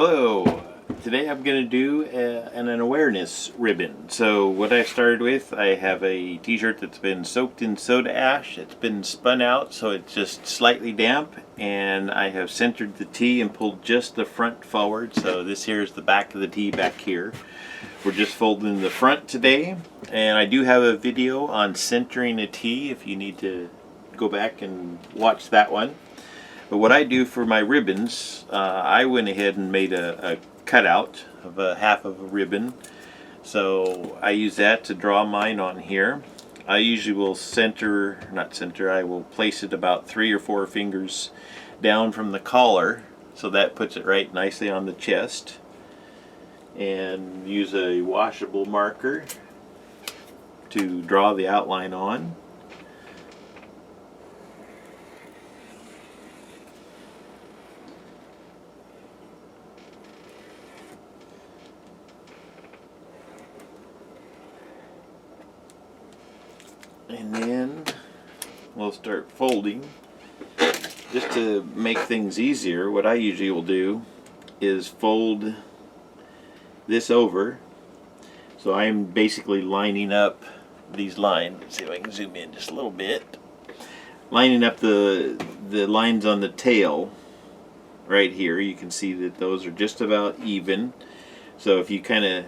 Hello, today I'm going to do an awareness ribbon. So what I started with, I have a t-shirt that's been soaked in soda ash. It's been spun out so it's just slightly damp, and I have centered the T and pulled just the front forward. So this here is the back of the T back here. We're just folding the front today, and I do have a video on centering a T if you need to go back and watch that one. But what I do for my ribbons, I went ahead and made a cutout of a half of a ribbon. So I use that to draw mine on here. I usually will I will place it about 3 or 4 fingers down from the collar. So that puts it right nicely on the chest. And use a washable marker to draw the outline on. And then we'll start folding. Just to make things easier, what I usually will do is fold this over. So I'm basically lining up these lines. Let's see if I can zoom in just a little bit. Lining up the lines on the tail right here. You can see that those are just about even. So if you kind of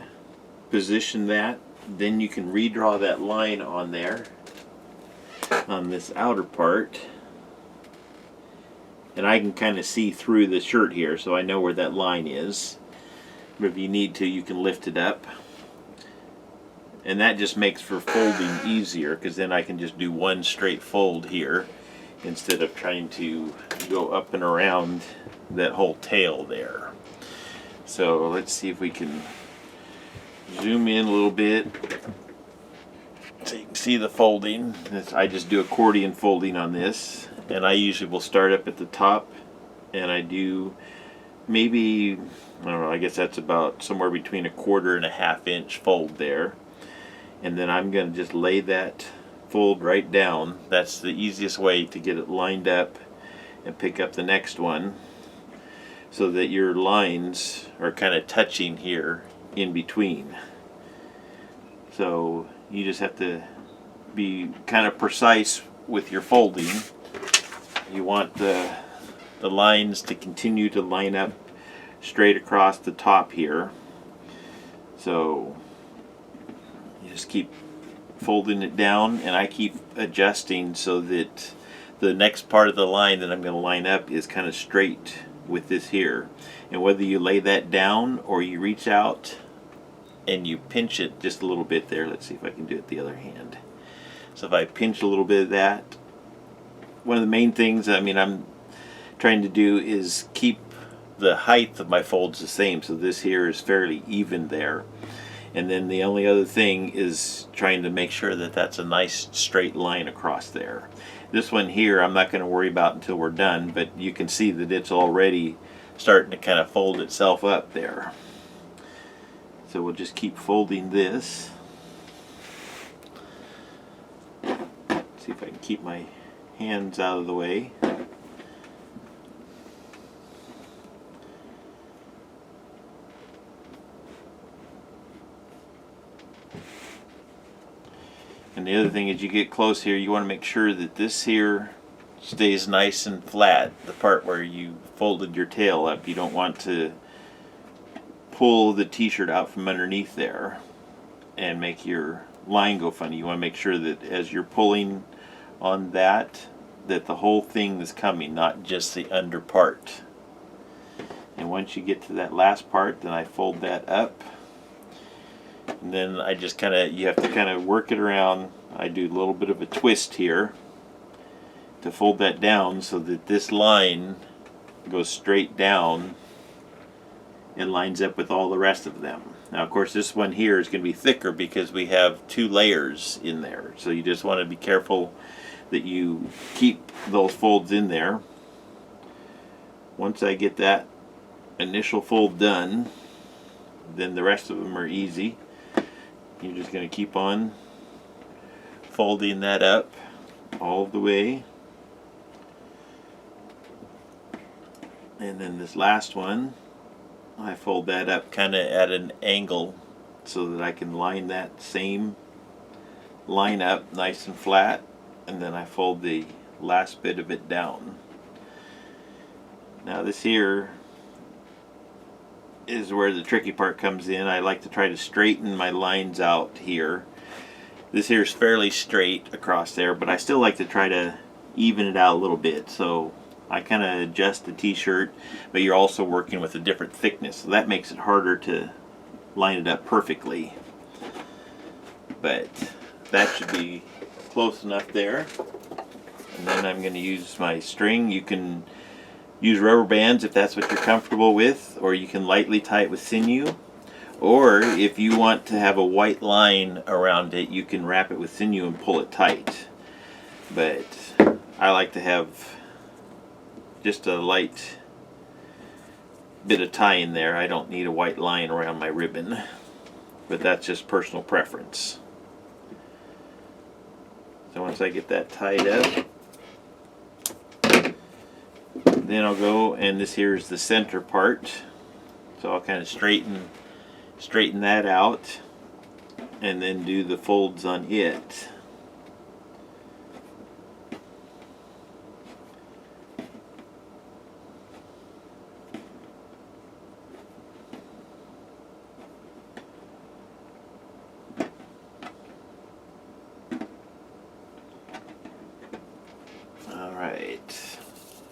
position that, then you can redraw that line on there, on this outer part, and I can kind of see through the shirt here, so I know where that line is. But if you need to, you can lift it up, and that just makes for folding easier, because then I can just do one straight fold here instead of trying to go up and around that whole tail there. So let's see if we can zoom in a little bit so you can see the folding. I just do accordion folding on this, and I usually will start up at the top, and I do maybe, I don't know, I guess that's about somewhere between 1/4 and 1/2 inch fold there, and then I'm going to just lay that fold right down. That's the easiest way to get it lined up and pick up the next one, so that your lines are kind of touching here in between. So you just have to be kind of precise with your folding. You want the lines to continue to line up straight across the top here. So you just keep folding it down, and I keep adjusting so that the next part of the line that I'm going to line up is kind of straight with this here. And whether you lay that down or you reach out and you pinch it just a little bit there. Let's see if I can do it the other hand. So if I pinch a little bit of that, one of the main things I'm trying to do is keep the height of my folds the same, so this here is fairly even there. And then the only other thing is trying to make sure that that's a nice straight line across there. This one here I'm not going to worry about until we're done, but you can see that it's already starting to kind of fold itself up there. So we'll just keep folding this. See if I can keep my hands out of the way. And the other thing is, you get close here, you want to make sure that this here stays nice and flat, the part where you folded your tail up. You don't want to pull the t-shirt out from underneath there and make your line go funny. You want to make sure that as you're pulling on that the whole thing is coming, not just the under part. And once you get to that last part, then I fold that up, and then I just you have to kind of work it around. I do a little bit of a twist here to fold that down so that this line goes straight down and lines up with all the rest of them. Now of course this one here is going to be thicker because we have 2 layers in there, so you just want to be careful that you keep those folds in there. Once I get that initial fold done, then the rest of them are easy. You're just going to keep on folding that up all the way. And then this last one, I fold that up kind of at an angle so that I can line that same line up nice and flat, and then I fold the last bit of it down. Now this here is where the tricky part comes in. I like to try to straighten my lines out here. This here is fairly straight across there, but I still like to try to even it out a little bit. So I kind of adjust the t-shirt, but you're also working with a different thickness, so that makes it harder to line it up perfectly. But that should be close enough there. And then I'm going to use my string. You can use rubber bands if that's what you're comfortable with, or you can lightly tie it with sinew. Or if you want to have a white line around it, you can wrap it with sinew and pull it tight. But I like to have just a light bit of tie in there. I don't need a white line around my ribbon, but that's just personal preference. So once I get that tied up, then I'll go, and this here is the center part, so I'll kind of straighten that out and then do the folds on it. Alright,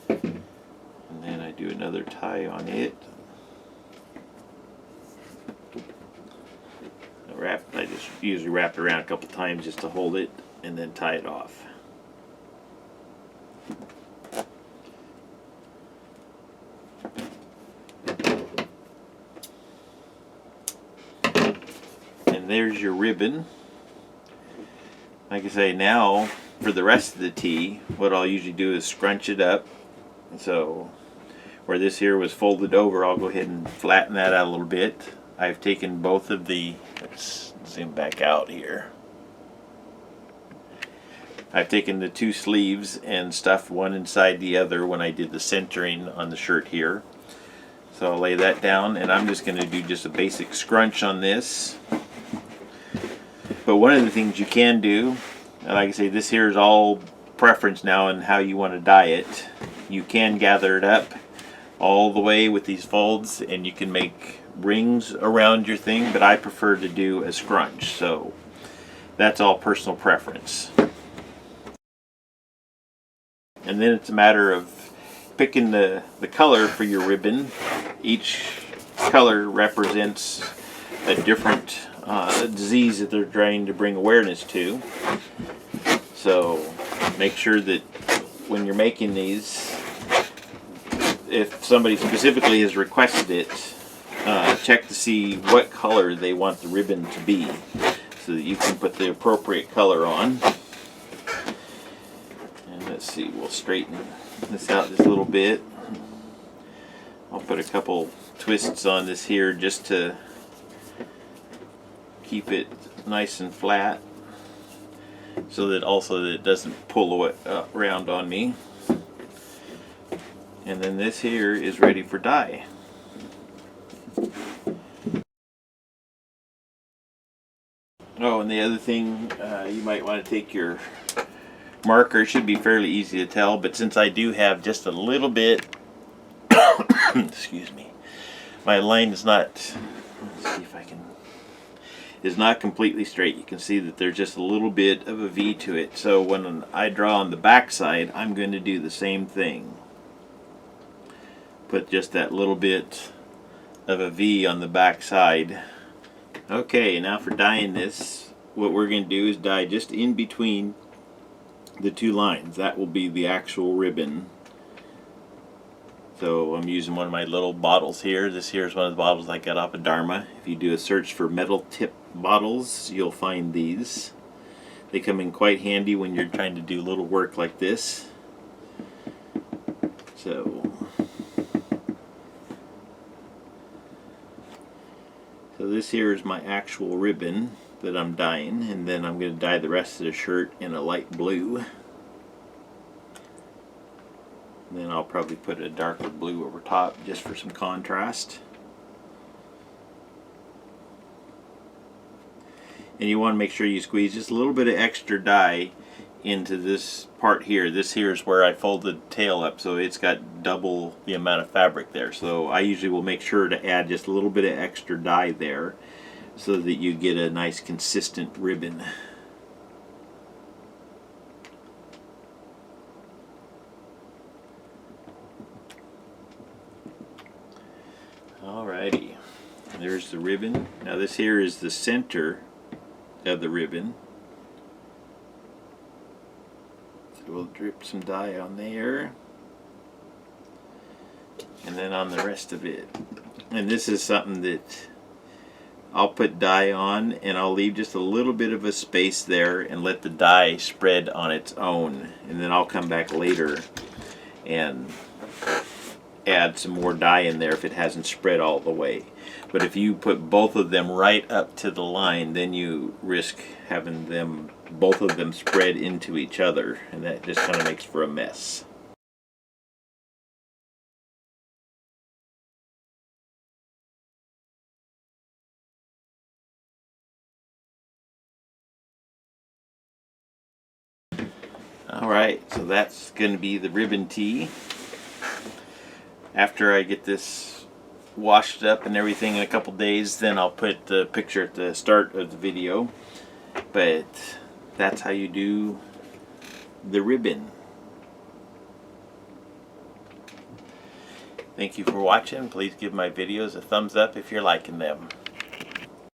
and then I do another tie on it. I just usually wrap it around a couple times just to hold it and then tie it off. And there's your ribbon. Like I say, now for the rest of the tee, what I'll usually do is scrunch it up. So where this here was folded over, I'll go ahead and flatten that out a little bit. I've taken both of the, let's zoom back out here. I've taken the two sleeves and stuffed one inside the other when I did the centering on the shirt here. So I'll lay that down, and I'm just going to do just a basic scrunch on this. But one of the things you can do, and like I say, this here is all preference now and how you want to dye it. You can gather it up all the way with these folds, and you can make rings around your thing, but I prefer to do a scrunch, so that's all personal preference. And then it's a matter of picking the color for your ribbon. Each color represents a different disease that they're trying to bring awareness to. So make sure that when you're making these, if somebody specifically has requested it, check to see what color they want the ribbon to be so that you can put the appropriate color on. And let's see, we'll straighten this out just a little bit. I'll put a couple twists on this here just to keep it nice and flat, so that also that it doesn't pull around on me. And then this here is ready for dye. Oh, and the other thing, you might want to take your marker. It should be fairly easy to tell, but since I do have just a little bit excuse me, my line is not, let's see if I can, is not completely straight. You can see that there's just a little bit of a V to it. So when I draw on the back side, I'm going to do the same thing. Put just that little bit of a V on the back side. Okay, now for dyeing this, what we're going to do is dye just in between the two lines. That will be the actual ribbon. So I'm using one of my little bottles here. This here is one of the bottles I got off of Dharma. If you do a search for metal tip bottles, you'll find these. They come in quite handy when you're trying to do little work like this. So this here is my actual ribbon that I'm dyeing, and then I'm going to dye the rest of the shirt in a light blue. And then I'll probably put a darker blue over top just for some contrast. And you want to make sure you squeeze just a little bit of extra dye into this part here. This here is where I folded the tail up, so it's got double the amount of fabric there. So I usually will make sure to add just a little bit of extra dye there so that you get a nice consistent ribbon. Alrighty, there's the ribbon. Now this here is the center of the ribbon. So we'll drip some dye on there, and then on the rest of it. And this is something that I'll put dye on, and I'll leave just a little bit of a space there and let the dye spread on its own, and then I'll come back later and add some more dye in there if it hasn't spread all the way. But if you put both of them right up to the line, then you risk having them, both of them, spread into each other, and that just kind of makes for a mess. Alright, so that's going to be the ribbon tee. After I get this washed up and everything in a couple days, then I'll put the picture at the start of the video. But that's how you do the ribbon. Thank you for watching. Please give my videos a thumbs up if you're liking them.